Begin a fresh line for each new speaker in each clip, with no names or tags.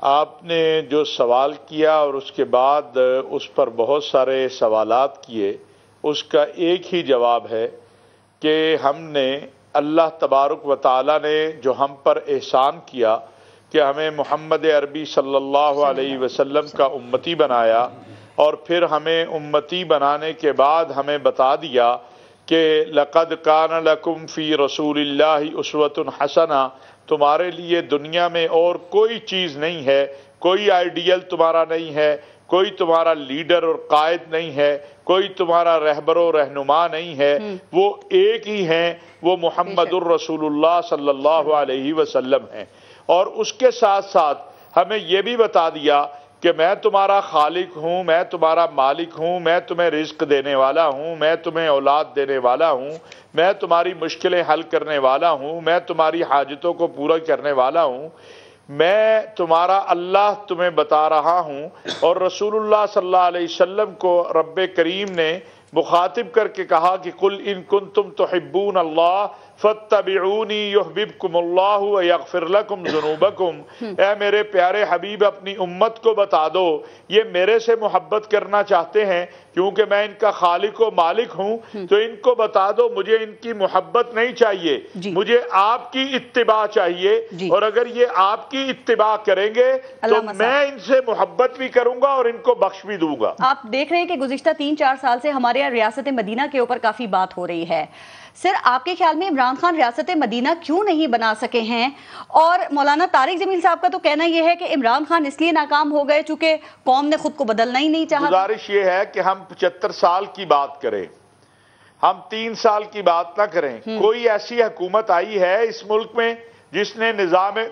آپ نے جو سوال کیا اور اس کے بعد اس پر بہت سارے سوالات کیے، اس کا ایک ہی جواب ہے کہ ہم نے اللہ تبارک و تعالیٰ نے جو ہم پر احسان کیا کہ ہمیں محمد عربی صلی اللہ علیہ وسلم کا امتی بنایا، اور پھر ہمیں امتی بنانے کے بعد ہمیں بتا دیا کہ لَقَدْ كَانَ لَكُمْ فِي رَسُولِ اللَّهِ أُسْوَةٌ حَسَنَةٌ، تمہارے لیے دنیا میں اور کوئی چیز نہیں ہے، کوئی آئیڈیل تمہارا نہیں ہے، کوئی تمہارا لیڈر اور قائد نہیں ہے، کوئی تمہارا رہبر و رہنما نہیں ہے، وہ ایک ہی ہیں، وہ محمد الرسول اللہ صلی اللہ علیہ وسلم ہیں۔ اور اس کے ساتھ ساتھ ہمیں یہ بھی بتا دیا کہ میں تمہارا خالق ہوں، میں تمہارا مالک ہوں، میں تمہیں رزق دینے والا ہوں، میں تمہیں اولاد دینے والا ہوں، میں تمہاری مشکلیں حل کرنے والا ہوں، میں تمہاری حاجتوں کو پورا کرنے والا ہوں، میں تمہارا اللہ تمہیں بتا رہا ہوں۔ اور رسول اللہ صلی اللہ علیہ وسلم کو رب کریم نے مخاطب کر کے کہا کہ قل ان کنتم تحبون اللہ فاتبعونی یحببکم اللہ ویغفر لکم ذنوبکم، اے میرے پیارے حبیب اپنی امت کو بتا دو یہ میرے سے محبت کرنا چاہتے ہیں کیونکہ میں ان کا خالق و مالک ہوں، تو ان کو بتا دو مجھے ان کی محبت نہیں چاہیے، مجھے آپ کی اتباع چاہیے، اور اگر یہ آپ کی اتباع کریں گے تو میں ان سے محبت بھی کروں گا اور ان کو بخش بھی دوں گا۔
آپ دیکھ رہے ہیں کہ گزشتہ 3-4 سال سے ہمارے یہاں ریاست مدینہ کے اوپر کافی بات ہو رہی ہے۔ سر، آپ کے خیال میں عمران خان ریاست مدینہ کیوں نہیں بنا سکے ہیں؟ اور مولانا طارق جمیل صاحب کا تو کہنا یہ ہے کہ عمران خان اس لیے ناکام ہو گئے چونکہ قوم نے خود کو بدلنا ہی نہیں چاہا۔
گزارش یہ ہے کہ ہم 75 سال کی بات کریں، ہم 3 سال کی بات نہ کریں۔ کوئی ایسی حکومت آئی ہے اس ملک میں جس نے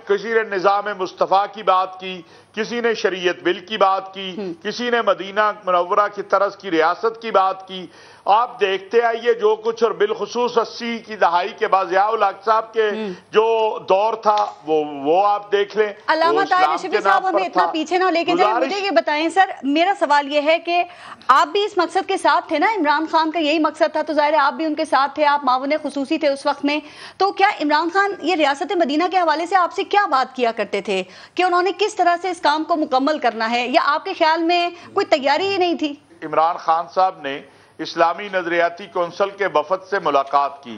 کسی نے نظام مصطفیٰ کی بات کی، کسی نے شریعت بل کی بات کی، کسی نے مدینہ منورہ کی طرز کی ریاست کی بات کی؟ آپ دیکھتے آئیے جو کچھ، اور بالخصوص 80 کی دہائی کے بعد ضیاء الحق صاحب کے جو دور تھا وہ آپ دیکھ لیں۔
علامہ طاہر اشرفی صاحب ہمیں اتنا پیچھے نہ لے کے جائیں، مجھے یہ بتائیں سر، میرا سوال یہ ہے کہ آپ بھی اس مقصد کے ساتھ تھے نا، عمران خان کا یہی مقصد تھا، تو ظاہر ہے آپ بھی ان کے ساتھ تھے، آپ معاون خصوصی تھے اس وقت میں، تو کیا عمران خان یہ ریاست مدینہ کے حوالے سے آپ سے کیا بات کیا کرتے تھے کہ انہوں نے کس طرح سے اس کام کو مکمل کرنا ہے، یا آپ کے خیال میں کوئی تیاری ہی نہیں تھی؟
عمران خان صاحب نے اسلامی نظریاتی کونسل کے وفد سے ملاقات کی،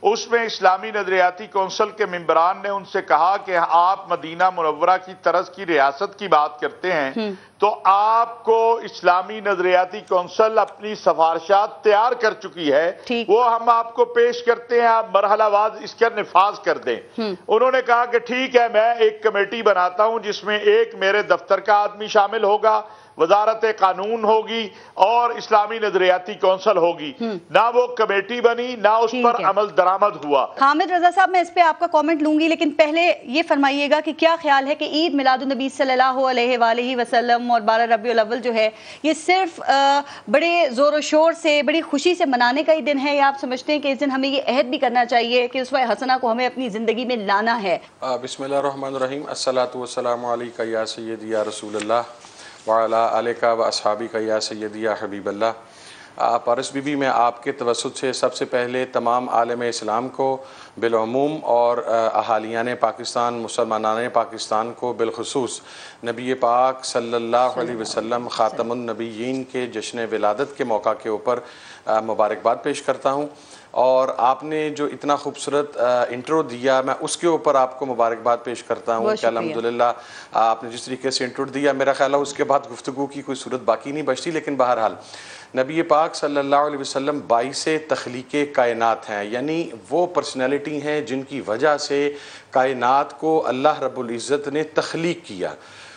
اس میں اسلامی نظریاتی کونسل کے ممبران نے ان سے کہا کہ آپ مدینہ منورہ کی طرز کی ریاست کی بات کرتے ہیں تو آپ کو اسلامی نظریاتی کونسل اپنی سفارشات تیار کر چکی ہے، وہ ہم آپ کو پیش کرتے ہیں، آپ مرحلہ وار اس کا نفاذ کر دیں۔ انہوں نے کہا کہ ٹھیک ہے، میں ایک کمیٹی بناتا ہوں جس میں ایک میرے دفتر کا آدمی شامل ہوگا، وزارت قانون ہوگی اور اسلامی نظریاتی کونسل ہوگی۔ نہ وہ کمیٹی بنی، نہ اس پر عمل درآمد ہوا۔
حامد رضا صاحب، میں اس پہ آپ کا کامنٹ لوں گی، لیکن پہلے یہ فرمائیے گا کہ کیا خیال ہے کہ عید میلاد النبی صلی اللہ علیہ وآلہ وسلم اور 12 ربیع الاول جو ہے یہ صرف بڑے زور و شور سے، بڑی خوشی سے منانے کا ہی دن ہے، یا آپ سمجھتے ہیں کہ اس دن ہمیں یہ عہد بھی کرنا چاہیے کہ اسوہ حسنہ کو ہمیں اپنی زندگی میں لانا ہے؟
بسم اللہ الرحمن الرحیم، الصلاۃ والسلام علیکہ یا سیدی یا رسول اللہ وعلی آلکہ و اصحابکہ یا سیدی یا حبیب اللہ۔ پارس بی بی، میں آپ کے توسط سے سب سے پہلے تمام عالم اسلام کو بالعموم اور اہالیان پاکستان، مسلمانان پاکستان کو بالخصوص نبی پاک صلی اللہ علیہ وسلم خاتم النبیین کے جشن ولادت کے موقع کے اوپر مبارکباد پیش کرتا ہوں، اور آپ نے جو اتنا خوبصورت انٹرو دیا میں اس کے اوپر آپ کو مبارکباد پیش کرتا ہوں کہ الحمدللہ آپ نے جس طریقے سے انٹرو دیا، میرا خیال ہے اس کے بعد گفتگو کی کوئی صورت باقی نہیں بچتی، لیکن بہرحال نبی پاک صلی اللہ علیہ وسلم باعث تخلیق کائنات ہیں، یعنی وہ پرسنالٹی ہیں جن کی وجہ سے کائنات کو اللہ رب العزت نے تخلیق کیا۔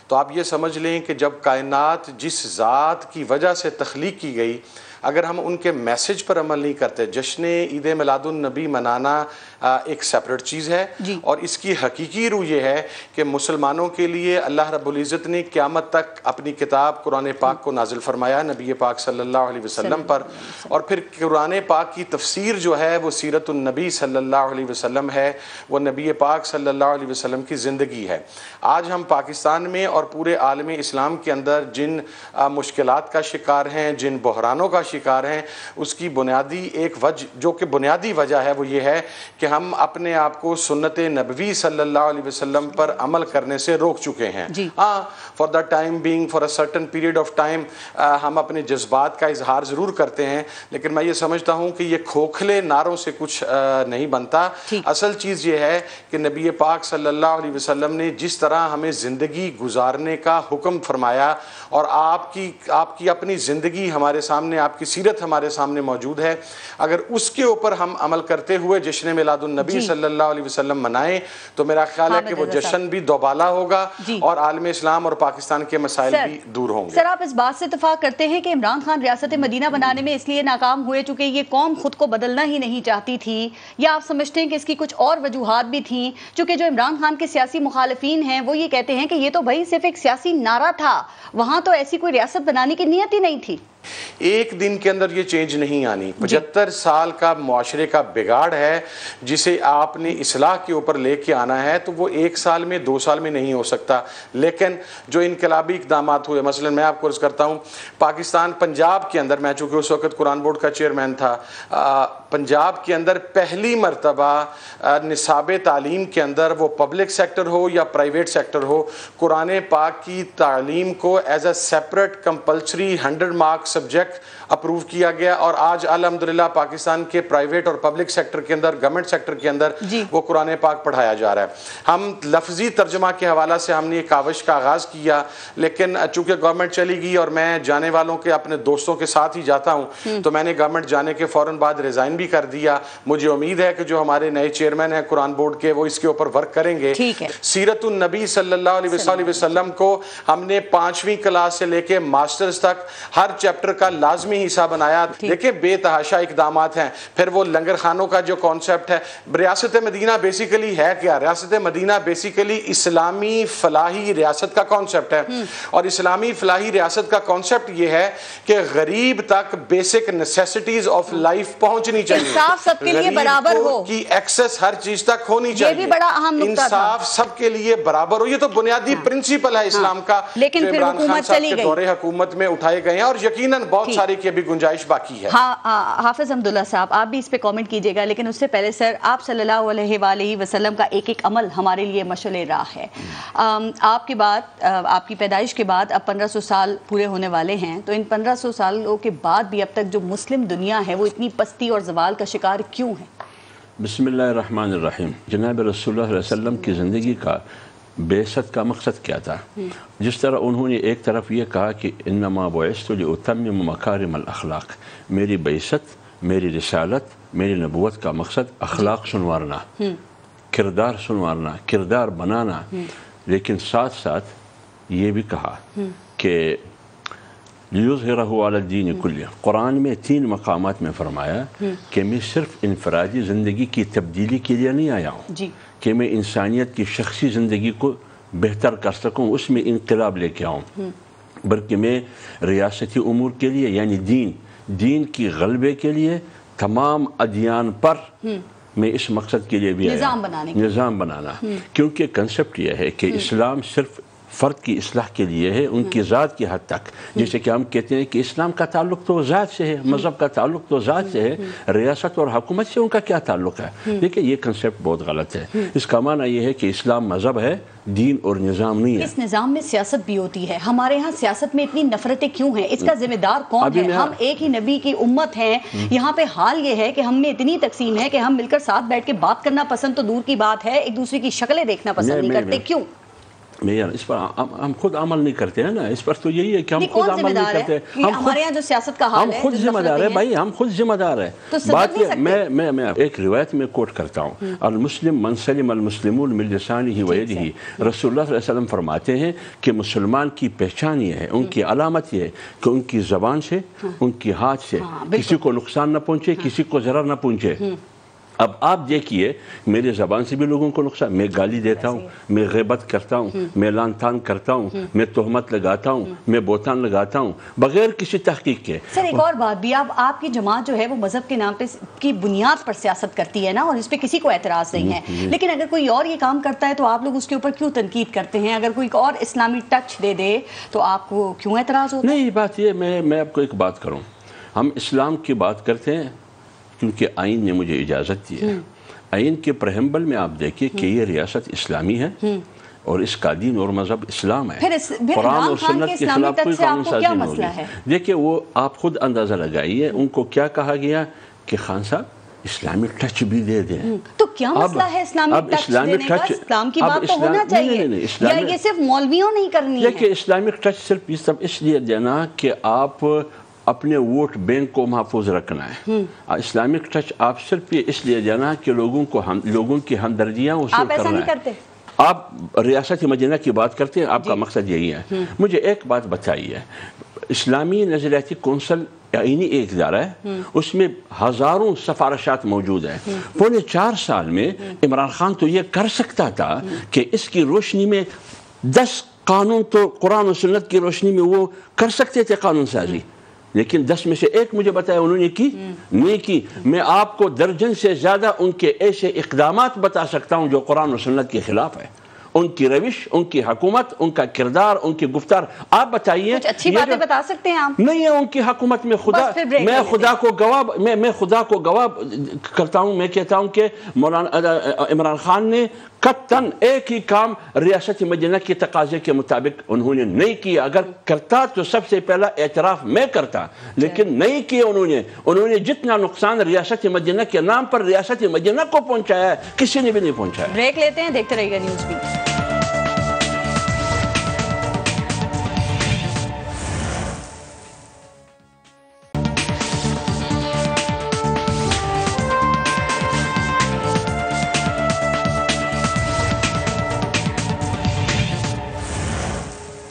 تو آپ یہ سمجھ لیں کہ جب کائنات جس ذات کی وجہ سے تخلیق کی گئی، اگر ہم ان کے میسج پر عمل نہیں کرتے، جشن عید میلاد النبی منانا ایک سیپریٹ چیز ہے، اور اس کی حقیقی روح یہ ہے کہ مسلمانوں کے لیے اللہ رب العزت نے قیامت تک اپنی کتاب قرآن پاک کو نازل فرمایا نبی پاک صلی اللہ علیہ وسلم پر، اور پھر قرآن پاک کی تفسیر جو ہے وہ سیرت النبی صلی اللہ علیہ وسلم ہے، وہ نبی پاک صلی اللہ علیہ وسلم کی زندگی ہے۔ آج ہم پاکستان میں اور پورے عالم اسلام کے اندر جن مشکلات کا شکار ہیں، جن بحرانوں کا شکار ہیں، اس کی بنیادی ایک وجہ جو کہ بنیادی وجہ ہے وہ یہ ہے کہ ہم اپنے آپ کو سنت نبوی صلی اللہ علیہ وسلم پر عمل کرنے سے روک چکے ہیں۔ ہاں، for the time being, for a certain period of time ہم اپنے جذبات کا اظہار ضرور کرتے ہیں، لیکن میں یہ سمجھتا ہوں کہ یہ کھوکھلے نعروں سے کچھ نہیں بنتا۔ اصل چیز یہ ہے کہ نبی پاک صلی اللہ علیہ وسلم نے جس طرح ہمیں زندگی گزارنے کا حکم فرمایا، اور آپ کی اپنی زندگی ہمارے سامنے، آپ کی سیرت ہمارے سامنے موجود ہے، اگر اس کے اوپر ہم عمل کرتے ہوئے جشن میلاد النبی صلی اللہ علیہ وسلم منائیں تو میرا خیال ہے کہ وہ جشن بھی دوبالا ہوگا اور عالم اسلام اور پاکستان کے مسائل بھی دور ہوں گے۔
سر، آپ اس بات سے اتفاق کرتے ہیں کہ عمران خان ریاست مدینہ بنانے میں اس لیے ناکام ہوئے چونکہ یہ قوم خود کو بدلنا ہی نہیں چاہتی تھی، یا آپ سمجھتے ہیں کہ اس کی کچھ اور وجوہات بھی تھیں؟ چونکہ جو عمران خان کے سیاسی مخالفین ہیں وہ یہ کہتے ہیں کہ یہ تو بھائی صرف ایک سیاسی نعرہ تھا، وہاں تو ایسی کوئی ریاست بنانے کی نیت ہی نہیں تھی۔
ایک دن کے اندر یہ چینج نہیں آنی، 75 سال کا معاشرے کا بگاڑ ہے جسے آپ نے اصلاح کے اوپر لے کے آنا ہے، تو وہ 1 سال میں 2 سال میں نہیں ہو سکتا۔ لیکن جو انقلابی اقدامات ہوئے، مثلا میں آپ کو عرض کرتا ہوں، پاکستان پنجاب کے اندر، میں چونکہ اس وقت قرآن بورڈ کا چیئرمین تھا، پنجاب کے اندر پہلی مرتبہ نصاب تعلیم کے اندر، وہ پبلک سیکٹر ہو یا پرائیویٹ سیکٹر ہو، قرآن پاک کی تعلیم کو as a separate compulsory 100 marks subject approve کیا گیا، اور آج الحمدللہ پاکستان کے پرائیویٹ اور پبلک سیکٹر کے اندر، گورنمنٹ سیکٹر کے اندر وہ قرآن پاک پڑھایا جا رہا ہے۔ ہم لفظی ترجمہ کے حوالہ سے ہم نے ایک کاوش کا آغاز کیا، لیکن چونکہ گورنمنٹ چلی گئی اور میں جانے والوں کے اپنے دوستوں کے ساتھ ہی جاتا ہوں، تو میں نے گورنمنٹ جانے کے فوراً بعد ریزائن بھی کر دیا۔ مجھے امید ہے کہ جو ہمارے نئے چیئرمین ہیں قرآن بورڈ کے، وہ اس کے اوپر ورک کریں گے۔ سیرت النبی صلی اللہ علیہ وسلم کو ہم نے 5ویں کلاس سے لے کے ماسٹرز تک ہر چیپٹر کا لازمی حصہ بنایا۔ دیکھیں بے تحاشا اقدامات ہیں۔ پھر وہ لنگر خانوں کا جو کانسیپٹ ہے، ریاست مدینہ بیسیکلی ہے کیا؟ ریاست مدینہ بیسیکلی اسلامی فلاحی ریاست کا کانسیپٹ ہے، اور اسلامی فلاحی ریاست کا کانسیپٹ یہ ہے کہ غریب تک بیسک نیسیسٹیز آف لائف پہنچنی چاہیے،
انصاف سب کے لیے برابر ہو،
کی ایکسس ہر چیز تک ہونی چاہیے،
یہ بھی بڑا اہم نقطہ تھا،
انصاف سب کے لیے برابر ہو۔ یہ تو بنیادی پرنسپل ہے اسلام کا،
لیکن پھر حکومت چلی گئی،
دور حکومت میں اٹھائے گئے ہیں، اور یقیناً بہت ساری کی ابھی گنجائش باقی ہے۔
حافظ حمداللہ صاحب، آپ بھی اس پہ کامنٹ کیجئے گا، لیکن اس سے پہلے سر، آپ صلی اللہ علیہ وآلہ وسلم کا ایک ایک عمل ہمارے لیے مشعل راہ ہے۔ آپ کے بعد، آپ کی پیدائش کے بعد اب 1500 سال پورے ہونے والے ہیں، تو ان 1500 سالوں کے بعد بھی اب تک جو مسلم دنیا ہے وہ اتنی پستی اور زوال کا شکار کیوں ہے؟
بسم اللہ الرحمن الرحیم۔ جناب رسول اللہ علیہ وسلم کی زندگی کا بعثت کا مقصد کیا تھا؟ جس طرح انہوں نے ایک طرف یہ کہا کہ انما بعثت لاتمم مکارم الاخلاق، میری بعثت، میری رسالت، میری نبوت کا مقصد اخلاق سنوارنا، کردار سنوارنا، کردار بنانا، لیکن ساتھ ساتھ یہ بھی کہا کہ لیظہرہ علی الدین کلہ۔ قرآن میں 3 مقامات میں فرمایا کہ میں صرف انفرادی زندگی کی تبدیلی کے لیے نہیں آیا ہوں کہ میں انسانیت کی شخصی زندگی کو بہتر کر سکوں، اس میں انقلاب لے کے آؤں، بلکہ میں ریاستی امور کے لیے، یعنی دین کی غلبے کے لیے، تمام ادیان پر میں اس مقصد کے لیے بھی آیا، نظام بنانا۔ کیونکہ کنسپٹ یہ ہے کہ اسلام صرف فرد کی اصلاح کے لیے ہے، ان کی ذات کی حد تک، جیسے کہ ہم کہتے ہیں کہ اسلام کا تعلق تو ذات سے ہے، مذہب کا تعلق تو ذات سے ہے، ریاست اور حکومت سے ان کا کیا تعلق ہے؟ لیکن یہ کنسپٹ بہت غلط ہے۔ اس کا معنی یہ ہے کہ اسلام مذہب ہے، دین اور نظام نہیں ہے۔
اس نظام میں سیاست بھی ہوتی ہے، ہمارے ہاں سیاست میں اتنی نفرتیں کیوں ہیں؟ اس کا ذمہ دار کون ہے؟ ہم ایک ہی نبی کی امت ہیں، یہاں پہ حال یہ ہے کہ ہم میں اتنی تقسیم ہے کہ ہم مل کر ساتھ بیٹھ کے بات کرنا پسند تو دور کی بات ہے، ایک دوسرے کی شکلیں دیکھنا پسند نہیں کرتے، کیوں؟
اس پر ہم خود عمل نہیں کرتے ہیں نا، اس پر تو یہی ہے کہ ہم خود عمل نہیں کرتے،
ہمارے یہاں جو سیاست کا حال ہے،
ہم خود ذمہ دار ہے بھائی، ہم خود ذمہ دار ہے۔ بات یہ، میں ایک روایت میں کوٹ کرتا ہوں، المسلم من سلم المسلمون من لسانہ ویدہ۔ رسول اللہ صلی اللہ علیہ وسلم فرماتے ہیں کہ مسلمان کی پہچان یہ ہے، ان کی علامت یہ ہے کہ ان کی زبان سے، ان کی ہاتھ سے کسی کو نقصان نہ پہنچے، کسی کو ضرر نہ پہنچے۔ اب آپ دیکھیے، میرے زبان سے بھی لوگوں کو نقصان، میں گالی دیتا ہوں، میں غیبت کرتا ہوں، میں لان تان کرتا ہوں، میں تہمت لگاتا ہوں، میں بہتان لگاتا ہوں بغیر کسی تحقیق کے۔
سر ایک اور بات بھی، آپ کی جماعت جو ہے وہ مذہب کے نام پہ کی بنیاد پر سیاست کرتی ہے نا، اور اس پہ کسی کو اعتراض نہیں ہے، لیکن اگر کوئی اور یہ کام کرتا ہے تو آپ لوگ اس کے اوپر کیوں تنقید کرتے ہیں؟ اگر کوئی اور اسلامی ٹچ دے دے تو آپ کو کیوں اعتراض ہوتا ہے؟
نہیں، بات یہ، میں آپ کو ایک بات کروں، ہم اسلام کی بات کرتے ہیں کیونکہ آئین نے مجھے اجازت دی ہے. آئین کے پریمبل میں آپ دیکھیے کہ یہ ریاست اسلامی ہے اور اس کا دین اور مذہب اسلام ہے. قرآن اور سنت کے خلاف کوئی قانون سازی نہیں ہوگی. دیکھیے وہ آپ خود اندازہ لگائیے ان کو کیا کہا گیا کہ خان صاحب اسلامی ٹچ بھی دے دیں.
تو کیا مسئلہ ہے اسلامی ٹچ دینے کا؟ اسلام کی بات تو ہونا چاہیے یا یہ صرف مولویوں نہیں کرنی ہے؟
دیکھیے اسلامک ٹچ صرف یہ سب اس لیے دینا کہ آپ اپنے ووٹ بینک کو محفوظ رکھنا ہے. اسلامک ٹچ آپ صرف یہ اس لیے دینا کہ لوگوں کی ہمدردیاں وصول کرنا ہے. آپ ایسا نہیں کرتے؟ آپ ریاست مدینہ کی بات کرتے ہیں, آپ کا مقصد یہی ہے. مجھے ایک بات بتائیے, اسلامی نظریاتی کونسل آئینی ایک ادارہ ہے, اس میں ہزاروں سفارشات موجود ہیں. پونے 4 سال میں عمران خان تو یہ کر سکتا تھا کہ اس کی روشنی میں 10 قانون تو قرآن و سنت کی روشنی میں وہ کر سکتے تھے قانون سازی, لیکن 10 میں سے ایک مجھے بتایا انہوں نے کی نہیں کی. میں آپ کو درجن سے زیادہ ان کے ایسے اقدامات بتا سکتا ہوں جو قرآن و سنت کے خلاف ہے. ان کی روش, ان کی حکومت, ان کا کردار, ان کی گفتار. آپ بتائیے
اچھی باتیں بتا سکتے ہیں آپ؟
نہیں ہے ان کی حکومت میں خدا, میں خدا کو گواہ کرتا ہوں. میں کہتا ہوں کہ مولانا عمران خان نے قطعاً ایک ہی کام ریاست مدینہ کے تقاضے کے مطابق انہوں نے نہیں کیا. اگر کرتا تو سب سے پہلا اعتراف میں کرتا, لیکن نہیں کیا انہوں نے جتنا نقصان ریاست مدینہ کے نام پر ریاست مدینہ کو پہنچایا ہے کسی نے بھی نہیں پہنچایا.
بریک لیتے ہیں, دیکھتے رہیے گا نیوز بھی.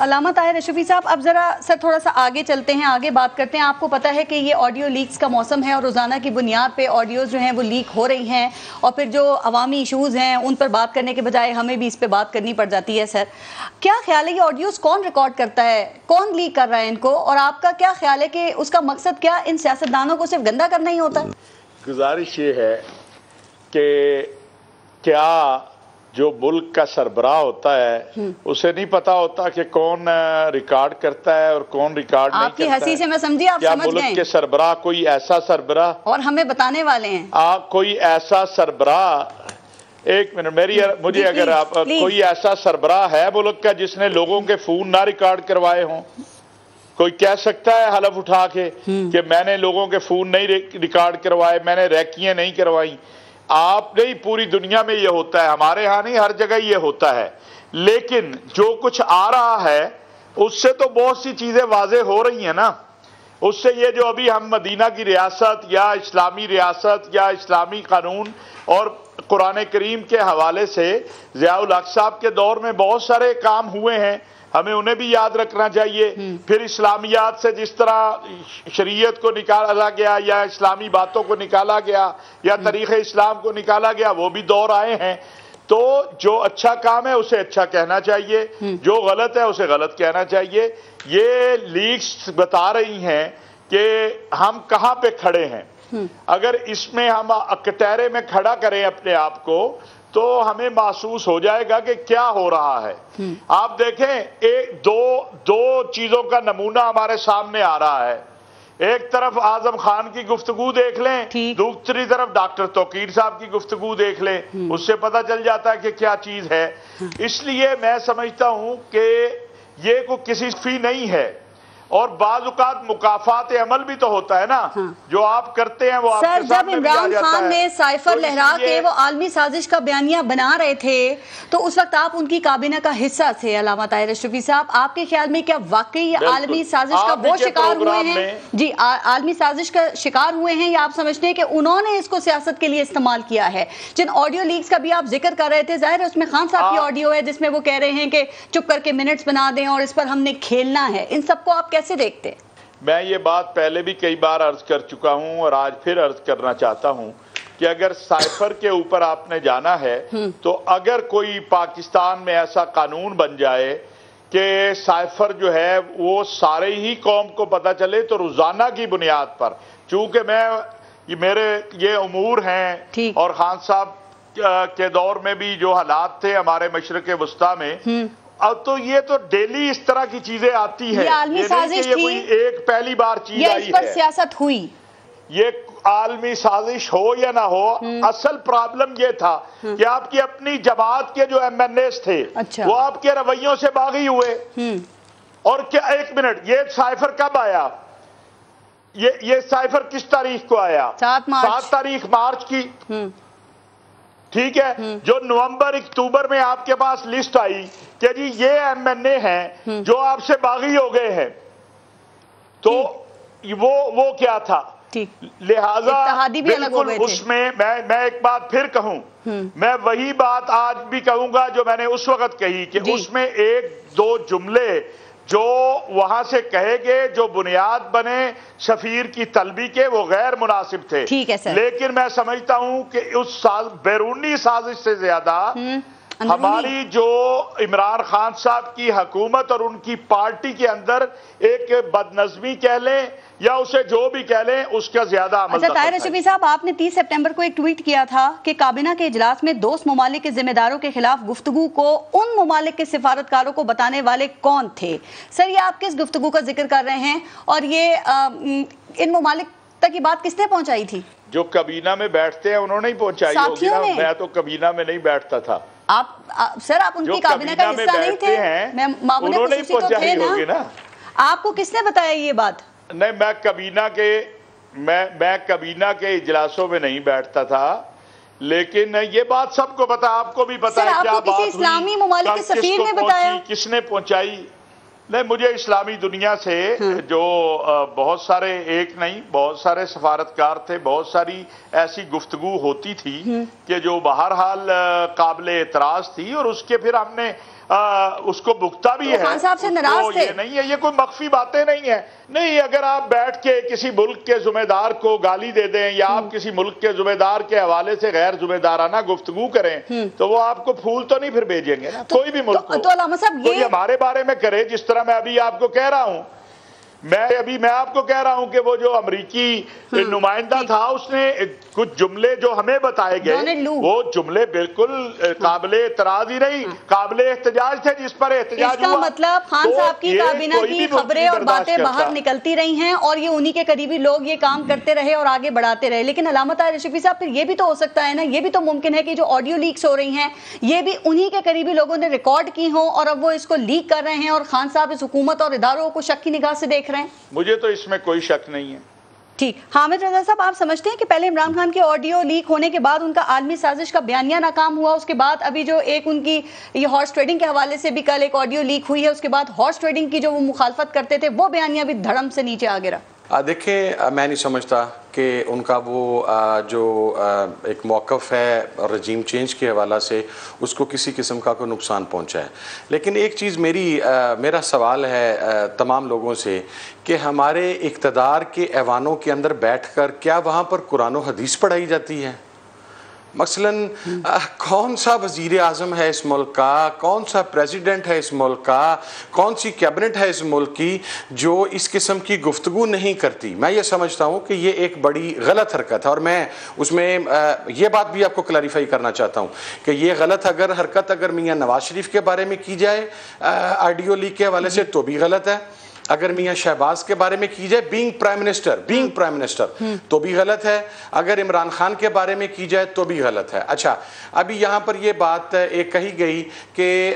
علامہ طاہر اشرفی صاحب, اب ذرا سر تھوڑا سا آگے چلتے ہیں, آگے بات کرتے ہیں. آپ کو پتہ ہے کہ یہ آڈیو لیکس کا موسم ہے اور روزانہ کی بنیاد پہ آڈیوز جو ہیں وہ لیک ہو رہی ہیں, اور پھر جو عوامی ایشوز ہیں ان پر بات کرنے کے بجائے ہمیں بھی اس پہ بات کرنی پڑ جاتی ہے. سر کیا خیال ہے یہ آڈیوز کون ریکارڈ کرتا ہے, کون لیک کر رہا ہے ان کو, اور آپ کا کیا خیال ہے کہ اس کا مقصد کیا ان سیاستدانوں کو صرف گندا کرنا ہی ہوتا ہے؟
گزارش یہ ہے کہ کیا جو ملک کا سربراہ ہوتا ہے اسے نہیں پتا ہوتا کہ کون ریکارڈ کرتا ہے اور کون ریکارڈ نہیں کرتا ہے؟
آپ کی ہنسی سے میں سمجھی آپ
کیا
سمجھ گئے
ملک کے سربراہ کوئی ایسا سربراہ,
اور ہمیں بتانے والے ہیں
کوئی ایسا سربراہ, ایک منٹ مجھے اگر آپ کوئی ایسا سربراہ ہے ملک کا جس نے لوگوں کے فون نہ ریکارڈ کروائے ہوں؟ کوئی کہہ سکتا ہے حلف اٹھا کے کہ میں نے لوگوں کے فون نہیں ریکارڈ کروائے, میں نے ریکیاں نہیں کروائی؟ آپ نہیں, پوری دنیا میں یہ ہوتا ہے, ہمارے ہاں نہیں, ہر جگہ یہ ہوتا ہے. لیکن جو کچھ آ رہا ہے اس سے تو بہت سی چیزیں واضح ہو رہی ہیں نا. اس سے یہ جو ابھی ہم مدینہ کی ریاست یا اسلامی ریاست یا اسلامی قانون اور قرآن کریم کے حوالے سے ضیاء الحق صاحب کے دور میں بہت سارے کام ہوئے ہیں, ہمیں انہیں بھی یاد رکھنا چاہیے. پھر اسلامیات سے جس طرح شریعت کو نکالا گیا یا اسلامی باتوں کو نکالا گیا یا طریق اسلام کو نکالا گیا, وہ بھی دور آئے ہیں. تو جو اچھا کام ہے اسے اچھا کہنا چاہیے, جو غلط ہے اسے غلط کہنا چاہیے. یہ لیکس بتا رہی ہیں کہ ہم کہاں پہ کھڑے ہیں. اگر اس میں ہم کٹہرے میں کھڑا کریں اپنے آپ کو تو ہمیں محسوس ہو جائے گا کہ کیا ہو رہا ہے. آپ دیکھیں دو چیزوں کا نمونہ ہمارے سامنے آ رہا ہے. ایک طرف اعظم خان کی گفتگو دیکھ لیں, دوسری طرف ڈاکٹر توقیر صاحب کی گفتگو دیکھ لیں, اس سے پتہ چل جاتا ہے کہ کیا چیز ہے. اس لیے میں سمجھتا ہوں کہ یہ کوئی کسی فی نہیں ہے, اور بعض اوقات مکافات عمل بھی تو ہوتا ہے نا, جو آپ کرتے ہیں وہ آپ کے سامنے بھی آ جاتا ہے.
سر جب عمران خان نے سائفر لہرا کے وہ عالمی سازش کا بیانیہ بنا رہے تھے تو اس وقت آپ ان کی کابینہ کا حصہ تھے. علامہ طاہر اشرفی صاحب, آپ کے خیال میں کیا واقعی عالمی سازش کا وہ شکار ہوئے ہیں؟ جی, عالمی سازش کا شکار ہوئے ہیں, یا آپ سمجھتے ہیں کہ انہوں نے اس کو سیاست کے لیے استعمال کیا ہے؟ جن آڈیو لیکس کا بھی آپ ذکر کر رہے تھے, ظاہر ہے اس میں خان صاحب کی آڈیو ہے جس میں وہ کہہ رہے ہیں کہ چپ کر کے منٹس بنا دیں اور اس پر ہم نے کھیلنا ہے. ان سب کو آپ کیسے دیکھتے ہیں؟
میں یہ بات پہلے بھی کئی بار عرض کر چکا ہوں اور آج پھر عرض کرنا چاہتا ہوں کہ اگر سائفر کے اوپر آپ نے جانا ہے تو اگر کوئی پاکستان میں ایسا قانون بن جائے کہ سائفر جو ہے وہ سارے ہی قوم کو پتہ چلے تو روزانہ کی بنیاد پر, چونکہ میرے یہ امور ہیں اور خان صاحب کے دور میں بھی جو حالات تھے ہمارے مشرق وسطیٰ میں, اب تو یہ تو ڈیلی اس طرح کی چیزیں آتی ہیں.
یہ عالمی سازش
یہ کوئی ایک پہلی بار چیز
یا
آئی
اس پر
ہے.
سیاست ہوئی؟
یہ عالمی سازش ہو یا نہ ہو، اصل پرابلم یہ تھا کہ آپ کی اپنی جماعت کے جو ایم این ایز تھے وہ آپ کے رویوں سے باغی ہوئے. اور کیا ایک منٹ، یہ سائفر کب آیا؟ یہ سائفر کس تاریخ کو آیا؟ 7 تاریخ مارچ کی. ٹھیک ہے. جو نومبر اکتوبر میں آپ کے پاس لسٹ آئی کہ جی یہ ایم این اے ہیں جو آپ سے باغی ہو گئے ہیں، تو وہ کیا تھا؟ لہذا بالکل اس میں ایک بات پھر کہوں، میں وہی بات آج بھی کہوں گا جو میں نے اس وقت کہی کہ اس میں 1-2 جملے جو وہاں سے کہے گے جو بنیاد بنے سفیر کی طلبی کے، وہ غیر مناسب تھے. لیکن میں سمجھتا ہوں کہ اس بیرونی سازش سے زیادہ ہماری جو عمران خان صاحب کی حکومت اور ان کی پارٹی کے اندر ایک بدنظمی کہہ لیں یا اسے جو بھی کہہ لیں، اس کا زیادہ عمل.
اچھا طاہر اشرفی صاحب، آپ نے 30 سپٹمبر کو ایک ٹویٹ کیا تھا کہ کابینہ کے اجلاس میں دوست ممالک کے ذمہ داروں کے خلاف گفتگو کو ان ممالک کے سفارتکاروں کو بتانے والے کون تھے؟ سر یہ آپ کس گفتگو کا ذکر کر رہے ہیں، اور یہ ان ممالک تک یہ بات کس نے پہنچائی تھی؟
جو کابینہ میں بیٹھتے ہیں انہوں نے ہی پہنچائی ہوگی نا. میں تو کابینہ میں نہیں بیٹھتا تھا.
سر آپ ان کی کابینہ کا حصہ نہیں تھے؟
انہوں نے ہی پہنچائی ہوگی نا.
آپ کو کس نے بتایا یہ بات؟
نہیں، میں کابینہ کے اجلاسوں میں نہیں بیٹھتا تھا، لیکن یہ بات سب کو پتا، آپ کو بھی پتا ہے کیا بات ہوئی،
اسلامی ممالک کے سفیر نے بتایا،
کس نے پہنچائی. نہیں، مجھے اسلامی دنیا سے جو بہت سارے، ایک نہیں بہت سارے سفارتکار تھے، بہت ساری ایسی گفتگو ہوتی تھی کہ جو بہرحال قابل اعتراض تھی، اور اس کے پھر ہم نے اس کو بھگتا بھی ہے.
خان صاحب سے ناراض تھے؟
یہ نہیں ہے، یہ کوئی مخفی باتیں نہیں ہیں. نہیں، اگر آپ بیٹھ کے کسی ملک کے ذمہ دار کو گالی دے دیں یا آپ کسی ملک کے ذمہ دار کے حوالے سے غیر ذمہ دارانہ گفتگو کریں تو وہ آپ کو پھول تو نہیں پھر بھیجیں گے نا. کوئی بھی ملک
تو علامہ صاحب
یہ ہمارے بارے میں کرے، جس طرح میں ابھی آپ کو کہہ رہا ہوں، میں آپ کو کہہ رہا ہوں کہ وہ جو امریکی نمائندہ تھا اس نے کچھ جملے جو ہمیں بتائے گئے وہ جملے بالکل قابل اعتراض ہی نہیں، قابل احتجاج تھے، جس پر احتجاج ہوا.
اس کا مطلب خان صاحب کی کابینہ کی خبریں اور باتیں باہر نکلتی رہی ہیں اور یہ انہی کے قریبی لوگ یہ کام کرتے رہے اور آگے بڑھاتے رہے. لیکن علامہ طاہر اشرفی صاحب پھر یہ بھی تو ہو سکتا ہے نا، یہ بھی تو ممکن ہے کہ جو آڈیو لیکس ہو رہی ہیں یہ بھی انہی کے قریبی لوگوں نے ریکارڈ کی ہوں اور اب وہ اس کو لیک کر رہے ہیں اور خان صاحب اس حکومت اور اداروں کو شک کی نگاہ سے دیکھ رہے ہیں.
مجھے تو اس میں کوئی شک نہیں ہے.
ٹھیک. حامد رضا صاحب، آپ سمجھتے ہیں کہ پہلے عمران خان کے آڈیو لیک ہونے کے بعد ان کا عالمی سازش کا بیانیہ ناکام ہوا، اس کے بعد ابھی جو ایک ان کی یہ ہارس ٹریڈنگ کے حوالے سے بھی کل ایک آڈیو لیک ہوئی ہے، اس کے بعد ہارس ٹریڈنگ کی جو وہ مخالفت کرتے تھے وہ بیانیہ بھی دھڑم سے نیچے آ گرا؟
دیکھیں، میں نہیں سمجھتا کہ ان کا وہ جو ایک موقف ہے رجیم چینج کے حوالہ سے اس کو کسی قسم کا کوئی نقصان پہنچا ہے. لیکن ایک چیز میرا سوال ہے تمام لوگوں سے کہ ہمارے اقتدار کے ایوانوں کے اندر بیٹھ کر کیا وہاں پر قرآن و حدیث پڑھائی جاتی ہے؟ مثلاً کون سا وزیر اعظم ہے اس ملک کا، کون سا پریزیڈنٹ ہے اس ملک کا، کون سی کیبنٹ ہے اس ملک کی جو اس قسم کی گفتگو نہیں کرتی؟ میں یہ سمجھتا ہوں کہ یہ ایک بڑی غلط حرکت ہے، اور میں اس میں یہ بات بھی آپ کو کلیریفائی کرنا چاہتا ہوں کہ یہ غلط حرکت اگر میاں نواز شریف کے بارے میں کی جائے آڈیو لیک کے حوالے سے تو بھی غلط ہے، اگر میاں شہباز کے بارے میں کی جائے بینگ پرائم منسٹر تو بھی غلط ہے، اگر عمران خان کے بارے میں کی جائے تو بھی غلط ہے. اچھا، ابھی یہاں پر یہ بات ایک کہی گئی کہ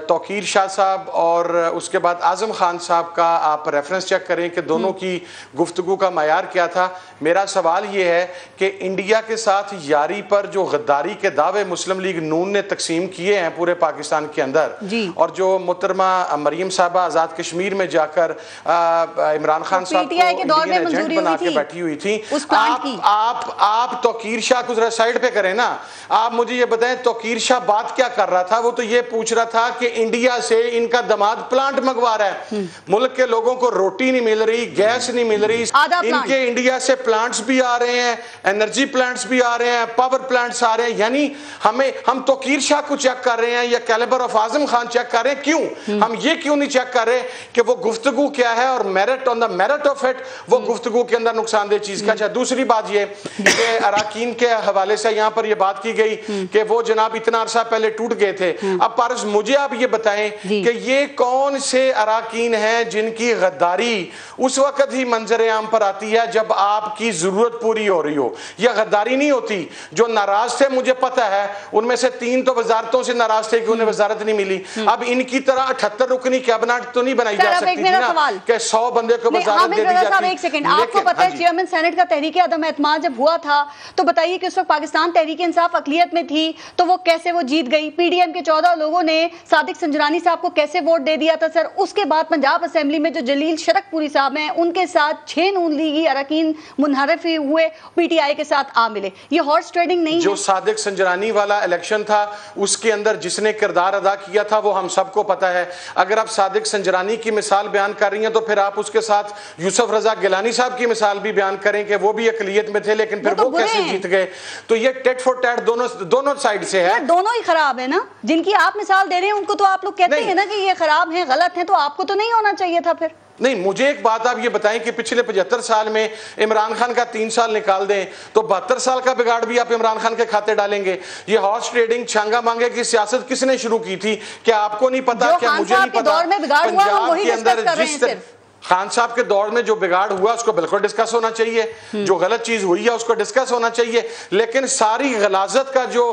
توقیر شاہ صاحب اور اس کے بعد اعظم خان صاحب کا آپ ریفرنس چیک کریں کہ دونوں کی گفتگو کا معیار کیا تھا. میرا سوال یہ ہے کہ انڈیا کے ساتھ یاری پر جو غداری کے دعوے مسلم لیگ نون نے تقسیم کیے ہیں پورے پاکستان کے اندر، اور جو محترمہ مریم صاحبہ آزاد کشمیر میں جا کر عمران خان صاحب کو انڈین ایجنٹ بنا کے بیٹھی ہوئی تھی، آپ توقیر شاہ کو ذرا سائیڈ پہ کریں نا. آپ مجھے یہ بتائیں توقیر شاہ بات کیا کر رہا تھا؟ وہ تو یہ پوچھ رہا تھا کہ انڈیا سے ان کا دماد پلانٹ منگوا رہا ہے، ملک کے لوگوں کو روٹی نہیں مل رہی، گیس نہیں مل رہی، ان کے انڈیا سے پلانٹس بھی آ رہے ہیں، انرجی پلانٹس بھی آ رہے ہیں، پاور پلانٹس آ رہے ہیں. یعنی ہم توقیر شاہ کو چیک کر رہے ہیں یا calibre of Azam Khan check کر رہے ہیں. کیوں ہم یہ کیوں نہیں چیک کر رہے کہ وہ گفتگو گفتگو کیا ہے اور merit on the merit of it وہ گفتگو کے اندر نقصان دہ چیز کا. دوسری بات یہ کہ اراکین کے حوالے سے یہاں پر یہ بات کی گئی کہ وہ جناب اتنا عرصہ پہلے ٹوٹ گئے تھے. اب پارس مجھے آپ یہ بتائیں کہ یہ کون سے اراکین ہیں جن کی غداری اس وقت ہی منظر عام پر آتی ہے جب آپ کی ضرورت پوری ہو رہی ہو. یہ غداری نہیں ہوتی. جو ناراض تھے مجھے پتا ہے ان میں سے 3 تو وزارتوں سے ناراض تھے کہ انہیں وزارت نہیں ملی. اب ان کی طرح 78 رکنی کیبنٹ تو نہیں بنائی جا سکتی تھی نا کہ 100 بندے کو وزارت دے دی جاتی.
ایک سیکنڈ, آپ کو پتا ہے چیئرمین سینٹ کا تحریک عدم اعتماد جب ہوا تھا تو بتائیے کہ اس وقت پاکستان تحریک انصاف اقلیت میں تھی تو وہ کیسے وہ جیت گئی. پی ڈی ایم کے 14 لوگوں نے صادق سنجرانی صاحب کو کیسے ووٹ دے دیا تھا سر. اس کے بعد پنجاب اسمبلی میں جو جلیل شرک پوری صاحب ہیں ان کے ساتھ 6 نون لیگی اراکین منحرف ہوئے, پی ٹی آئی کے ساتھ آ ملے. یہ ہارس ٹریڈنگ نہیں ہے.
جو صادق سنجرانی والا الیکشن تھا اس کے اندر جس نے کردار ادا کیا تھا وہ ہم سب کو پتا ہے. اگر آپ صادق سنجرانی کی مثال بیان کر رہی ہیں تو پھر آپ اس کے ساتھ یوسف رضا گیلانی صاحب کی مثال بھی بیان کریں کہ وہ بھی اقلیت میں تھے لیکن پھر وہ کیسے جیت گئے. تو یہ ٹیٹ فور ٹیٹ دونوں سائیڈ سے ہے.
دونوں ہی خراب ہے نا. جن کی آپ مثال دے رہے ہیں ان کو تو آپ لوگ کہتے ہیں نا کہ یہ خراب ہیں, غلط ہیں, تو آپ کو تو نہیں ہونا چاہیے تھا پھر.
نہیں, مجھے ایک بات آپ یہ بتائیں کہ پچھلے 75 سال میں عمران خان کا 3 سال نکال دیں تو 72 سال کا بگاڑ بھی آپ عمران خان کے کھاتے ڈالیں گے. یہ ہارس ٹریڈنگ چھانگا مانگے کی سیاست کس نے شروع کی تھی؟ کیا آپ کو نہیں پتا؟ کیا مجھے نہیں پتا؟ پنجاب کے اندر جس طرح خان صاحب کے دور میں جو بگاڑ ہوا اس کو بالکل ڈسکس ہونا چاہیے, جو غلط چیز ہوئی ہے اس کو ڈسکس ہونا چاہیے, لیکن ساری غلاظت کا جو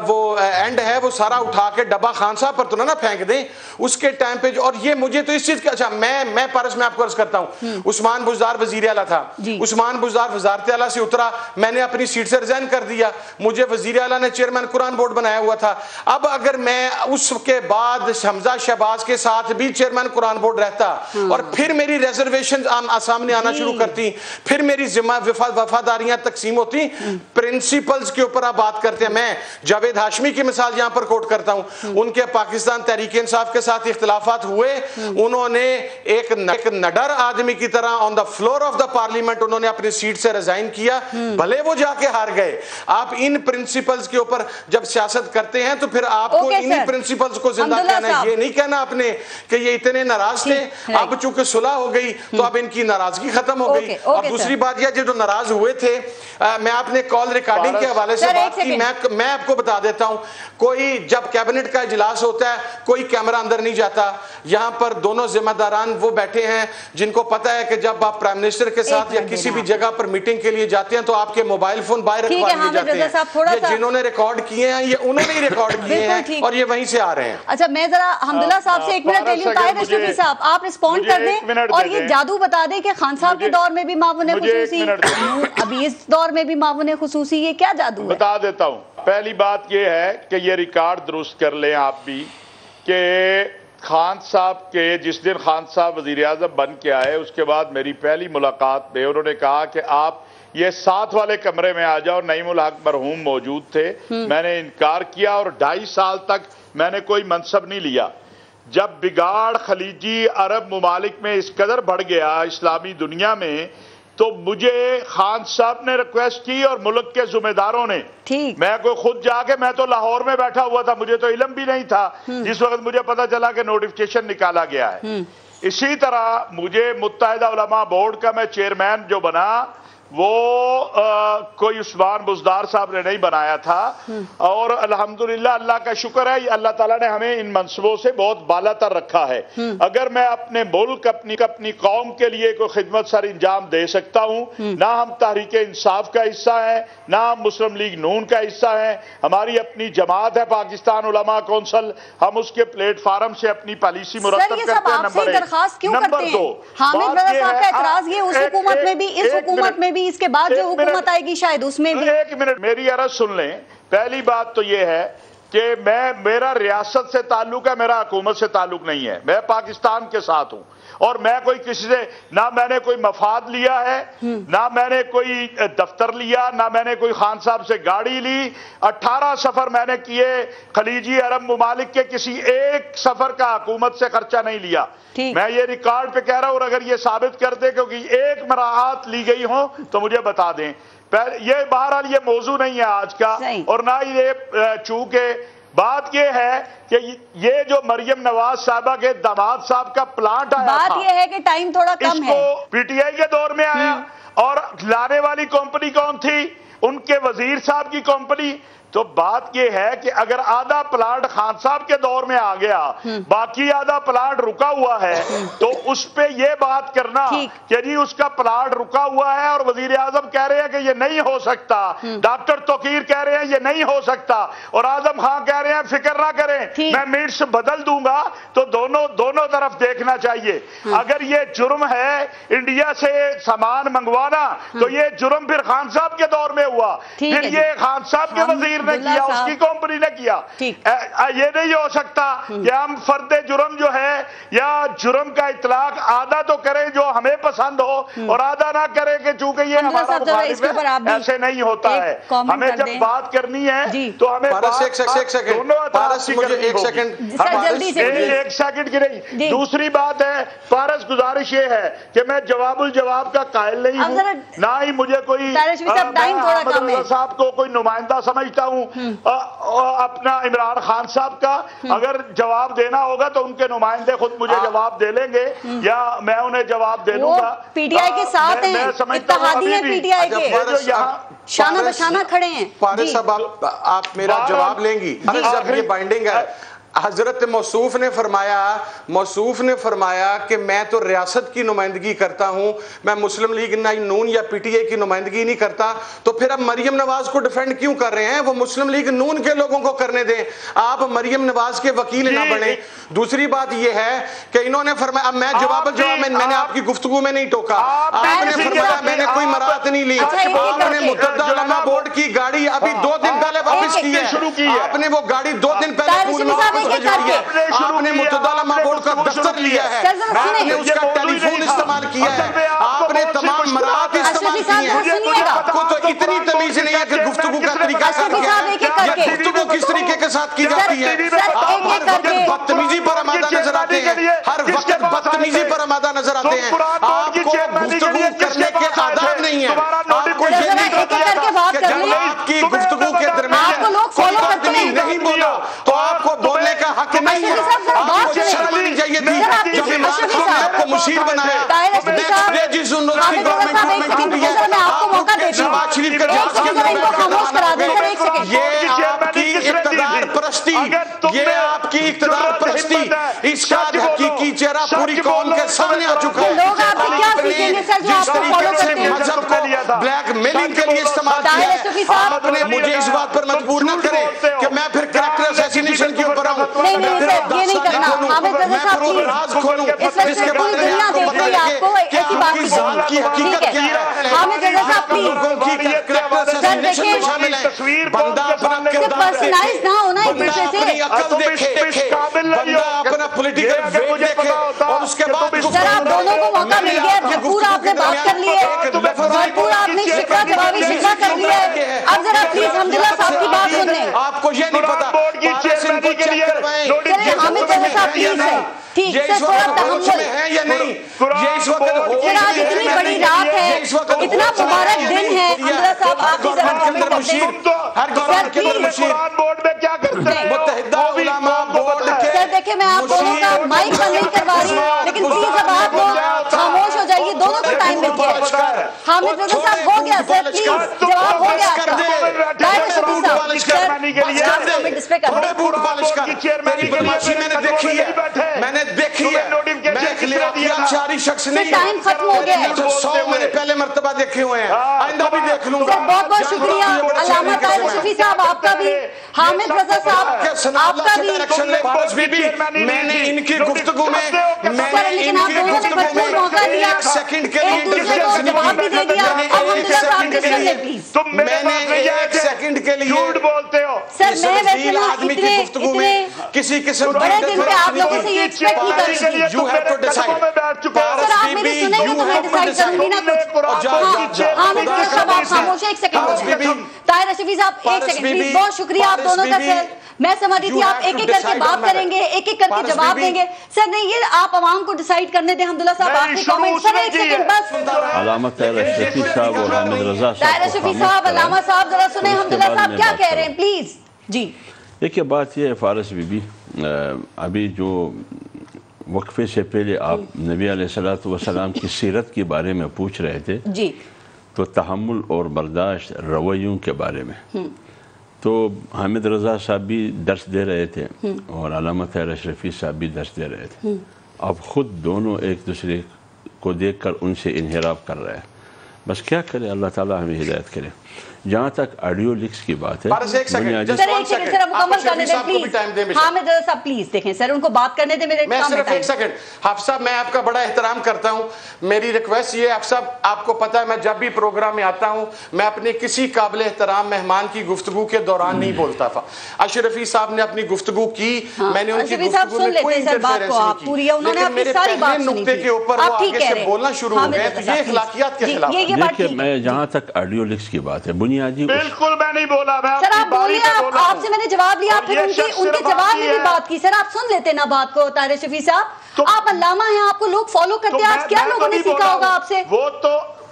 وہ اینڈ ہے وہ سارا اٹھا کے ڈبہ خان صاحب پر تو نہ پھینک دیں اس کے ٹائم پہ. اور یہ مجھے تو اس چیز کا, اچھا میں پارس میں آپ کو عرض کرتا ہوں, عثمان بزدار وزیر اعلیٰ تھا, عثمان بزدار وزارت اعلیٰ سے اترا, میں نے اپنی سیٹ سے ریزائن کر دیا, مجھے وزیر اعلیٰ نے چیئرمین قرآن بورڈ بنایا ہوا تھا. اب اگر میں اس کے بعد حمزہ شہباز کے ساتھ بھی چیئرمین قرآن بورڈ رہتا اور پھر میری ریزرویشن سامنے آنا شروع کرتی, پھر میری وفاداریاں تقسیم ہوتی. پرنسپلز کے اوپر آپ بات کرتے ہیں. میں جاوید ہاشمی کی مثال یہاں پر کوٹ کرتا ہوں. ان کے پاکستان تحریک انصاف کے ساتھ اختلافات ہوئے, انہوں نے ایک نڈر آدمی کی طرح on the floor of the parliament انہوں نے اپنی سیٹ سے ریزائن کیا, بھلے وہ جا کے ہار گئے. آپ ان پرنسپلز کے اوپر جب سیاست کرتے ہیں تو پھر آپ کو انہی پرنسپلز کو زندہ کہنا ہے. یہ نہیں کہنا آپ نے کہ یہ اتنے ناراض تھے, اب چونکہ صلح ہو گئی تو اب ان کی ناراضگی ختم ہو گئی. اور دوسری بات یہ جو ناراض ہوئے تھے, میں آپ نے کال ریکارڈنگ کے حوالے سے بات کی, میں آپ کو بتا دیتا ہوں, کوئی جب کیبنٹ کا اجلاس ہوتا ہے کوئی کیمرہ اندر نہیں جاتا. یہاں پر دونوں ذمہ داران وہ بیٹھے ہیں جن کو پتا ہے کہ جب آپ پرائم منسٹر کے ساتھ یا کسی بھی جگہ پر میٹنگ کے لیے جاتے ہیں تو آپ کے موبائل فون باہر رکھوا لیے جاتے ہیں. یہ جنہوں نے ریکارڈ کیے ہیں یہ انہوں نے ہی ریکارڈ کیے ہیں اور یہ وہیں سے آ رہے ہیں.
اچھا, میں ذرا حمداللہ صاحب سے 1 منٹ لے لوں. طاہر اشرفی صاحب آپ رسپونڈ کر دیں اور یہ جادو بتا دیں کہ خان صاحب کے دور میں بھی معاون خصوصی, ابھی اس دور میں بھی معاون خصوصی, یہ کیا جادو ہے؟
بتا دیتا ہوں. پہلی بات یہ ہے کہ یہ ریکارڈ درست کر لیں آپ بھی کہ خان صاحب کے جس دن خان صاحب وزیر اعظم بن کے آئے اس کے بعد میری پہلی ملاقات میں انہوں نے کہا کہ آپ یہ 7 والے کمرے میں آ جاؤ. نعیم الحق مرحوم موجود تھے, میں نے انکار کیا اور 2.5 سال تک میں نے کوئی منصب نہیں لیا. جب بگاڑ خلیجی عرب ممالک میں اس قدر بڑھ گیا اسلامی دنیا میں تو مجھے خان صاحب نے ریکویسٹ کی اور ملک کے ذمہ داروں نے. میں کوئی خود جا کے, میں تو لاہور میں بیٹھا ہوا تھا, مجھے تو علم بھی نہیں تھا جس وقت مجھے پتا چلا کہ نوٹیفکیشن نکالا گیا ہے. اسی طرح مجھے متحدہ علماء بورڈ کا میں چیئرمین جو بنا وہ کوئی عثمان بزدار صاحب نے نہیں بنایا تھا, اور الحمدللہ اللہ کا شکر ہے اللہ تعالیٰ نے ہمیں ان منصبوں سے بہت بالا تر رکھا ہے. اگر میں اپنے ملک اپنی قوم کے لیے کوئی خدمت سر انجام دے سکتا ہوں, نہ ہم تحریک انصاف کا حصہ ہیں نہ ہم مسلم لیگ نون کا حصہ ہیں, ہماری اپنی جماعت ہے پاکستان علماء کونسل, ہم اس کے پلیٹ فارم سے اپنی پالیسی مرتب کرتے ہیں. نمبر 2
حامد رضا صاحب کا اعتراض یہ اس حکومت میں بھی, اس حکومت میں بھی, اس کے بعد جو حکومت آئے گی شاید اس میں بھی.
1 منٹ میری عرض سن لیں. پہلی بات تو یہ ہے کہ میرا ریاست سے تعلق ہے, میرا حکومت سے تعلق نہیں ہے. میں پاکستان کے ساتھ ہوں اور میں کوئی کسی سے نہ میں نے کوئی مفاد لیا ہے, نہ میں نے کوئی دفتر لیا, نہ میں نے کوئی خان صاحب سے گاڑی لی. 18 سفر میں نے کیے خلیجی عرب ممالک کے, کسی ایک سفر کا حکومت سے خرچہ نہیں لیا. میں یہ ریکارڈ پہ کہہ رہا ہوں, اور اگر یہ ثابت کر دے کیونکہ ایک مراعات لی گئی ہوں تو مجھے بتا دیں. یہ بہرحال یہ موضوع نہیں ہے آج کا, اور نہ یہ چونکہ بات یہ ہے کہ یہ جو مریم نواز صاحبہ کے داماد صاحب کا پلانٹ آیا
بات
تھا،
یہ ہے کہ ٹائم تھوڑا کم ہے،
اس کو پی ٹی آئی کے دور میں آیا، اور لانے والی کمپنی کون تھی؟ ان کے وزیر صاحب کی کمپنی. تو بات یہ ہے کہ اگر آدھا پلانٹ خان صاحب کے دور میں آ گیا، باقی آدھا پلانٹ رکا ہوا ہے، تو اس پہ یہ بات کرنا کہ جی اس کا پلانٹ رکا ہوا ہے اور وزیر اعظم کہہ رہے ہیں کہ یہ نہیں ہو سکتا، ڈاکٹر توقیر کہہ رہے ہیں یہ نہیں ہو سکتا، اور اعظم خان کہہ رہے ہیں فکر نہ کریں میں میٹس بدل دوں گا، تو دونوں طرف دیکھنا چاہیے. اگر یہ جرم ہے انڈیا سے سامان منگوانا، تو یہ جرم پھر خان صاحب کے دور میں ہوا، پھر یہ خان صاحب کے وزیر نے کیا، اس کی کمپنی نے کیا. یہ نہیں ہو سکتا کہ ہم فرد جرم جو ہے یا جرم کا اطلاق آدھا تو کریں جو ہمیں پسند ہو اور آدھا نہ کریں کہ چونکہ یہ ہمارا مخالف ہے. ایسے نہیں ہوتا ہے. ہمیں جب بات کرنی ہے تو ہمیں ایک سیکنڈ کی نہیں. دوسری بات ہے پارس، گزارش یہ ہے کہ میں جواب الجواب کا قائل نہیں ہوں، نہ ہی مجھے کوئی صاحب کو کوئی نمائندہ سمجھتا ہوں اپنا عمران خان صاحب کا. اگر جواب دینا ہوگا تو ان کے نمائندے خود مجھے جواب دے لیں گے یا میں انہیں جواب دے دوں گا.
پی ٹی آئی کے ساتھ ہیں، اتحادی ہیں پی ٹی آئی کے، شانہ بشانہ کھڑے ہیں.
فارس صاحب آپ میرا جواب لیں گی؟ جب یہ بائنڈنگ ہے، حضرت موصوف نے فرمایا کہ میں تو ریاست کی نمائندگی کرتا ہوں، میں مسلم لیگ نون یا پی ٹی اے کی نمائندگی نہیں کرتا. تو پھر اب مریم نواز کو ڈیفینڈ کیوں کر رہے ہیں؟ وہ مسلم لیگ نون کے لوگوں کو کرنے دیں، آپ مریم نواز کے وکیل نہ بنیں. دوسری بات یہ ہے کہ انہوں نے فرمایا، اب میں جواب میں نے آپ کی گفتگو میں نہیں ٹوکا، آپ نے فرمایا میں نے کوئی مراعات نہیں لی، آپ نے متحدہ علماء بورڈ کی گاڑی ابھی 2 دن پہلے واپس کی ہے، آپ نے وہ گاڑی 2 دن پہلے آپ نے متحدہ علماء بورڈ کا دفتر لیا ہے، آپ نے اس کا ٹیلی فون استعمال کیا ہے، آپ نے تمام مراعات استعمال کی ہیں. آپ کو تو اتنی تمیز نہیں ہے کہ گفتگو کا طریقہ یہ گفتگو کس طریقے کے ساتھ کی جاتی ہے. آپ ہر وقت بدتمیزی پر آمادہ نظر آتے ہیں، ہر وقت بدتمیزی پر آمادہ نظر آتے ہیں. آپ کو گفتگو کرنے کے آداب نہیں ہیں. آپ کو یہ نہیں پتا کہ جب آپ کی گفتگو کے درمیان کوئی آدمی نہیں بولا تو آپ کو بولنے کا حق نہیں ہے. آپ کو شرم آنی چاہیے تھی جب عمران خان نے آپ کو مشیر بنایا، جس انہوں نے گورنمنٹ دی ہے، آپ کو نواز شریف کے جاز کے اندر یہ آپ کی اقتدار پرستی، یہ آپ کی اقتدار پرستی، اس کا حقیقی چہرہ پوری قوم کے سامنے آ چکا ہے. جس طریقے سے مذہب کو بلیک میلنگ کے لیے استعمال کیا، آپ نے مجھے اس بات پر مجبور نہ کریں کہ میں پھر کریکٹر اسیسینیشن کے اوپر آؤں، میں پھر راز کھولوں، جس کے بعد میں آپ کو بتا لگے کہ آپ کی ذات کی حقیقت کیا ہے. آپ لوگوں کی کریکٹر اسیسینیشن میں شامل ہے. بندہ اپنا کردار دیکھے، بندہ اپنی عقل دیکھے، بندہ اپنا پولیٹیکل ویٹ دیکھے، اور اس کے بعد
سر آپ دونوں کو موقع مل گیا، بھرپور آپ نے بات کر لی ہے، بھرپور آپ نے شکوہ جوابی شکوہ کر لی ہے. اب ذرا پلیز حمداللہ صاحب کی بات سنیں.
آپ کو یہ نہیں پتا پارس ان کو چیک کروائیں
حامد رضا صاحب پلیز ہے ٹھیک
یہ اس وقت ہوش میں ہے یا نہیں، یہ اس وقت ہوش میں ہے،
اتنی بڑی رات ہے، اتنا مبارک دن ہے. حمداللہ صاحب آپ کی ذرا
اندر مشیر، ہر گورنمنٹ کے اندر مشیر،
بورڈ میں کیا کرتے ہیں
متحدہ علماء بورڈ کے
سر دیکھیں میں آپ دونوں کا مائک بند نہیں کروا رہی، لیکن پلیز اب آپ لوگ خاموش ہو جائیے، دونوں کو ٹائم مل گیا. حامد رضا صاحب ہو گیا سر، پلیز جواب ہو گیا آپ کا. دائرہ شفیع صاحب سر ڈسپلے کر
تھوڑے بوٹ پالش کر، میری بدماشی میں نے دیکھی ہے، میں نے دیکھی ہے، میں اخلاقیات شعری شخص نہیں ہوں.
ٹائم ختم ہو گیا ہے.
100 میں نے پہلے مرتبہ دیکھے ہوئے ہیں، آئندہ بھی دیکھ لوں گا.
سر بہت بہت شکریہ علامہ طاہر شفیع صاحب آپ کا بھی، حامد رضا صاحب آپ کا بھی.
پارس بی بی میں نے ان کی گفتگو میں
لیکن آپ دونوں نے بھرپور موقع دیا،
ایک سیکنڈ کے
ایک دوسرے کو جواب بھی دے دیا. اب حمداللہ صاحب ڈسکشن لیں پلیز.
میں نے ایک سیکنڈ کے لیے
جھوٹ بولتے ہو.
سر میں ویسے نا
آدمی کی گفتگو میں کسی قسم
بڑے دن پہ آپ لوگوں سے یہ ایکسپیکٹ نہیں کر رہی تھی.
You have to decide.
سر آپ میری سنیں گے تو میں ڈیسائیڈ کروں گی نا کچھ. حامد رضا صاحب آپ خاموش ہیں، ایک سیکنڈ. طاہر شفیع صاحب ایک سیکنڈ پلیز. بہت شکریہ آپ دونوں کا سر. میں سمجھتی تھی آپ ایک ایک کر کے بات کریں گے، ایک ایک کر کے جواب دیں گے. سر نہیں یہ آپ عوام کو ڈیسائیڈ کرنے دیں. حمداللہ صاحب آخری کامنٹ. سر ایک سیکنڈ بس.
علامہ طاہر شفیع صاحب اور حامد رضا صاحب.
طاہر شفیع صاحب، علامہ صاحب ذرا سنیں حمداللہ صاحب کیا کہہ رہے ہیں پلیز. جی
دیکھیے بات یہ ہے فارس بی بی، ابھی جو وقفے سے پہلے آپ نبی علیہ الصلوۃ والسلام کی سیرت کے بارے میں پوچھ رہے تھے
جی،
تو تحمل اور برداشت رویوں کے بارے میں تو حامد رضا صاحب بھی درس دے رہے تھے اور علامہ طاہر اشرفی صاحب بھی درس دے رہے تھے. اب خود دونوں ایک دوسرے کو دیکھ کر ان سے انحراف کر رہے ہیں. بس کیا کرے، اللہ تعالیٰ ہمیں ہدایت کرے. جہاں تک آڈیو لیکس کی بات ہے،
سر ایک سیکنڈ سر مکمل کرنے دیں پلیز. حامد رضا صاحب پلیز دیکھیں سر، ان کو بات کرنے دیں.
میں صرف ایک سیکنڈ. حافظ صاحب میں آپ کا بڑا احترام کرتا ہوں، میری ریکویسٹ یہ ہے حافظ صاحب، آپ کو پتہ ہے میں جب بھی پروگرام میں آتا ہوں میں اپنے کسی قابل احترام مہمان کی گفتگو کے دوران نہیں بولتا تھا. اشرفی صاحب نے اپنی گفتگو کی، میں نے ان کی گفتگو میں کوئی انٹرفیرنس نہیں کی، لیکن میرے پہلے نقطے کے اوپر وہ آگے سے بولنا شروع ہو گئے تو یہ اخلاقیات کے خلاف ہے.
دیکھیں میں جہاں تک آڈیو لیکس کی بات ہے، بنیادی
بالکل میں نہیں بولا، میں
سر آپ بولیے، آپ سے میں نے جواب لیا، پھر ان کے جواب میں بھی بات کی. سر آپ سن لیتے نا بات کو. طاہر اشرفی صاحب آپ علامہ ہیں، آپ کو لوگ فالو کرتے ہیں، آج کیا لوگوں نے سیکھا ہوگا آپ سے؟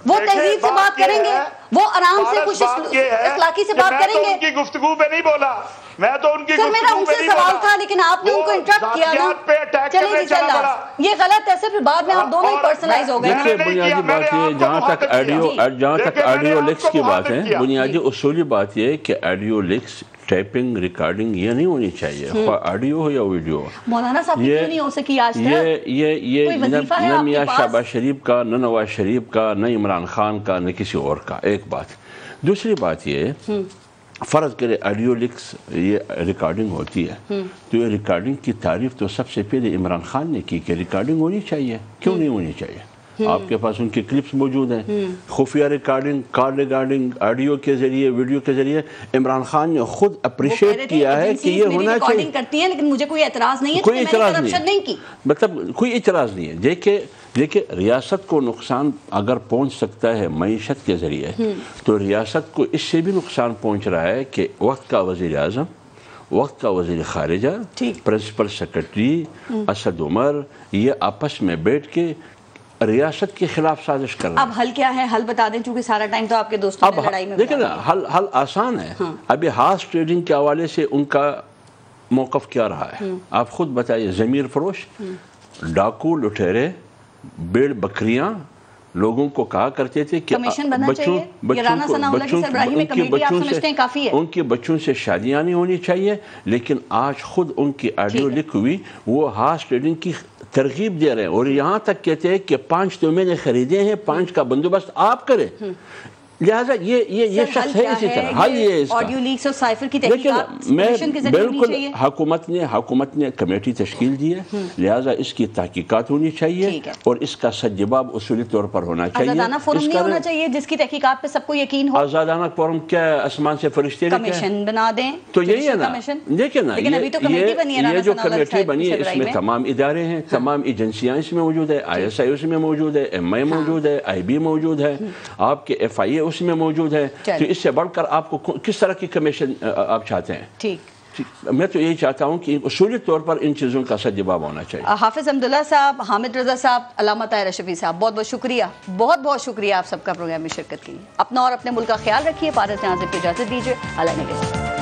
وہ تہذیب سے بات کریں گے، وہ آرام سے خوش اخلاقی سے بات کریں گے.
ان کی گفتگو پہ نہیں بولا، میں تو ان کی
سر میرا ان سے سوال تھا لیکن آپ نے ان کو انٹرپٹ کیا نا. چلیے چلا یہ غلط ہے سر، پھر بعد میں آپ دونوں ہی پرسنلائز ہو گئے.
دیکھیے بنیادی بات یہ جہاں تک آڈیو لیکس کی بات ہے، بنیادی اصولی بات یہ ہے کہ آڈیو لیکس ٹائپنگ ریکارڈنگ یہ نہیں ہونی چاہیے، خواہ آڈیو ہو یا ویڈیو ہو.
مولانا صاحب کیوں نہیں ہو سکی آج تک؟
یہ نہ میاں شہباز شریف کا، نہ نواز شریف کا، نہ عمران خان کا، نہ کسی اور کا. ایک بات. دوسری بات یہ ہے، فرض کرے آڈیو لیکس یہ ریکارڈنگ ہوتی ہے تو یہ ریکارڈنگ کی تعریف تو سب سے پہلے عمران خان نے کی کہ ریکارڈنگ ہونی چاہیے. کیوں نہیں ہونی چاہیے؟ آپ کے پاس ان کی کلپس موجود ہیں، خفیہ ریکارڈنگ، کال ریکارڈنگ، آڈیو کے ذریعے، ویڈیو کے ذریعے. عمران خان نے خود اپریشیٹ کیا ہے کہ یہ ہونا چاہیے.
کرتی ہیں لیکن مجھے کوئی اعتراض نہیں ہے،
کوئی اعتراض نہیں ہے، مطلب کوئی اعتراض نہیں ہے. دیکھیں ریاست کو نقصان اگر پہنچ سکتا ہے معیشت کے ذریعے تو ریاست کو اس سے بھی نقصان پہنچ رہا ہے کہ وقت کا وزیر اعظم، وقت کا وزیر خارجہ، پرنسپل سیکرٹری اسد عمر یہ آپس میں بیٹھ کے ریاست کے خلاف سازش کر رہے ہیں.
اب حل کیا ہے؟ حل بتا دیں چونکہ سارا ٹائم تو آپ کے دوستوں نے لڑائی میں.
دیکھیں نا حل آسان ہے. ابھی ہارس ٹریڈنگ کے حوالے سے ان کا موقف کیا رہا ہے آپ خود بتائیے. ضمیر فروش، ڈاکو، لٹیرے، بیڑ بکریاں لوگوں کو کہا کرتے تھے کہ ان کے بچوں سے شادیاں نہیں ہونی چاہیے، لیکن آج خود ان کی آڈیو لکھ ہوئی وہ ہارس ٹریڈنگ کی ترغیب دے رہے ہیں اور یہاں تک کہتے ہیں کہ 5 تو میں نے خریدے ہیں، 5 کا بندوبست آپ کریں. لہٰذا یہ شخص ہے اسی طرح. حل یہ ہے اس کا.
آڈیو لیکس اور سائفر کی تحقیقات
میں بالکل حکومت نے کمیٹی تشکیل دی ہے، لہٰذا اس کی تحقیقات ہونی چاہیے اور اس کا سد جواب اصولی طور پر ہونا چاہیے.
آزادانہ فورم نہیں ہونا چاہیے جس کی تحقیقات پہ سب کو یقین ہو.
آزادانہ فورم کیا آسمان سے فرشتے
کمیشن بنا دیں
تو یہی ہے نا. دیکھیں نا یہ جو کمیٹی بنی ہے اس میں تمام ادارے ہیں، تمام ایجنسیاں اس میں موجود ہے، ISI اس میں موجود ہے، MI موجود ہے، IB موجود ہے، آپ کے FIA اس میں موجود ہے. تو اس سے بڑھ کر آپ کو کس طرح کی کمیشن آپ چاہتے ہیں؟
ٹھیک،
میں تو یہی چاہتا ہوں کہ اصولی طور پر ان چیزوں کا سد جواب ہونا چاہیے.
حافظ حمداللہ صاحب، حامد رضا صاحب، علامہ طاہر اشرفی صاحب، بہت بہت شکریہ، بہت بہت شکریہ آپ سب کا پروگرام میں شرکت کی. اپنا اور اپنے ملک کا خیال رکھیے. پارس جہاں سے اجازت دیجیے. اللہ نے